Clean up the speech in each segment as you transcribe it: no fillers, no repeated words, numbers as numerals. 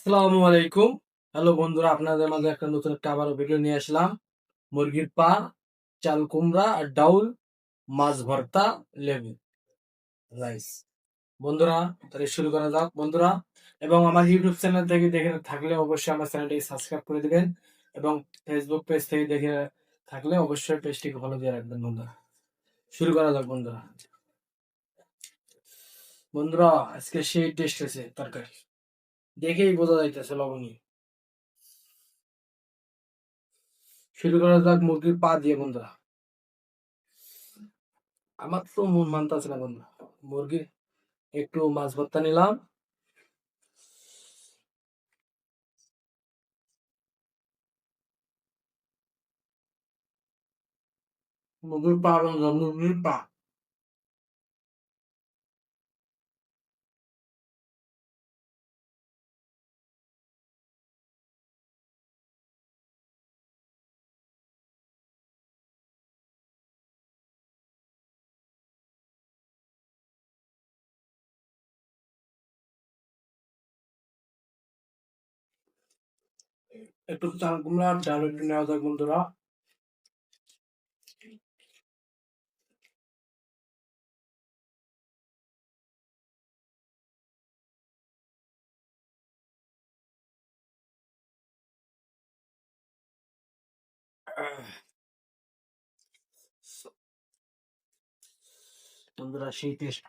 আসসালামু আলাইকুম। হ্যালো বন্ধুরা, আপনাদের মাঝে নতুন আবারও ভিডিও নিয়ে আসলাম। মুরগির পা, চাল কুমড়া আর ডাউল, মাছ ভর্তা, লেবু, রাইস। বন্ধুরা, তাহলে শুরু করা যাক বন্ধুরা। এবং আমার ইউটিউব চ্যানেল থেকে দেখে থাকলে অবশ্যই আমার চ্যানেলটিকে সাবস্ক্রাইব করে দিবেন, এবং ফেসবুক পেজ থেকে দেখে থাকলে অবশ্যই পেজটিকে ফলো দিয়ে রাখবেন বন্ধুরা। শুরু করা যাক বন্ধুরা। বন্ধুরা, আজকে সেই টেস্ট হয়েছে তরকারি, দেখেই বোঝা যাইতেছে লবণীয়। শুরু করা যাক মুরগির পা দিয়ে বন্ধুরা। আমার তো মন মানতেছে না বন্ধু। মুরগি একটু মাছ ভর্তা নিলাম। মুরগির পা বন্ধু, মুরগির পা। একটু চাল কুমড়ার ডাল একটু নেওয়া যাক বন্ধুরা। বন্ধুরা, সেই টেস্ট,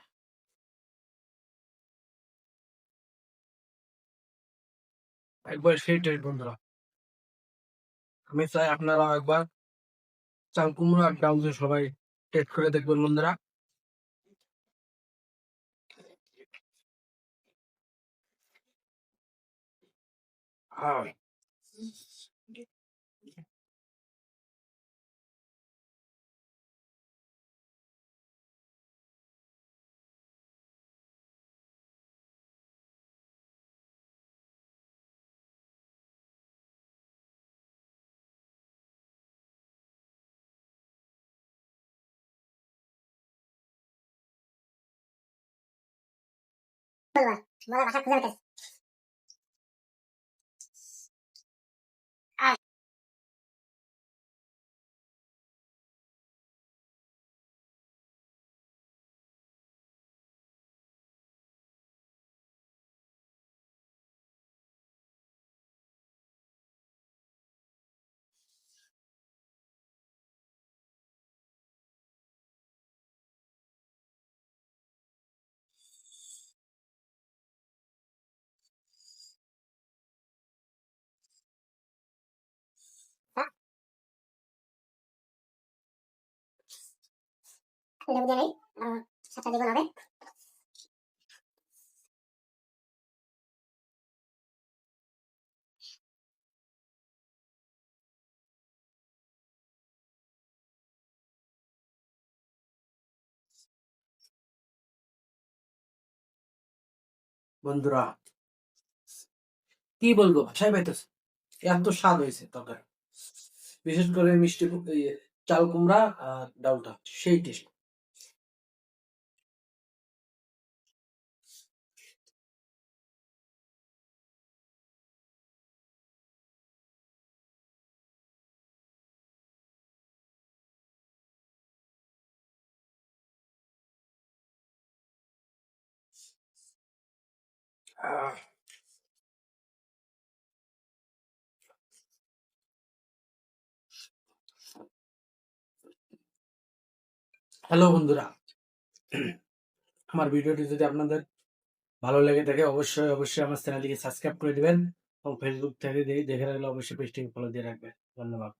একবার সেই টেস্ট বন্ধুরা। আমি চাই আপনারা একবার চাল কুমড়া আর ডাল দিয়ে সবাই টেস্ট করে দেখবেন বন্ধুরা। হ্যাঁ বলার ভাষা খুঁজে পেতেছি। লেবু দিয়ে নেই, সাতটা দ্বিগুণ হবে। বন্ধুরা, কি বলবো, ভাষায় পাইতেছে, এত স্বাদ হয়েছে তরকারি। বিশেষ করে মিষ্টি চাল কুমড়া আর ডালটা সেই টেস্ট। হ্যালো বন্ধুরা, আমার ভিডিওটি যদি আপনাদের ভালো লেগে থাকে অবশ্যই অবশ্যই আমার চ্যানেলটিকে সাবস্ক্রাইব করে দিবেন, এবং ফেসবুক থেকে দেখে রাখলে অবশ্যই পেজটিকে ফলো দিয়ে রাখবেন। ধন্যবাদ।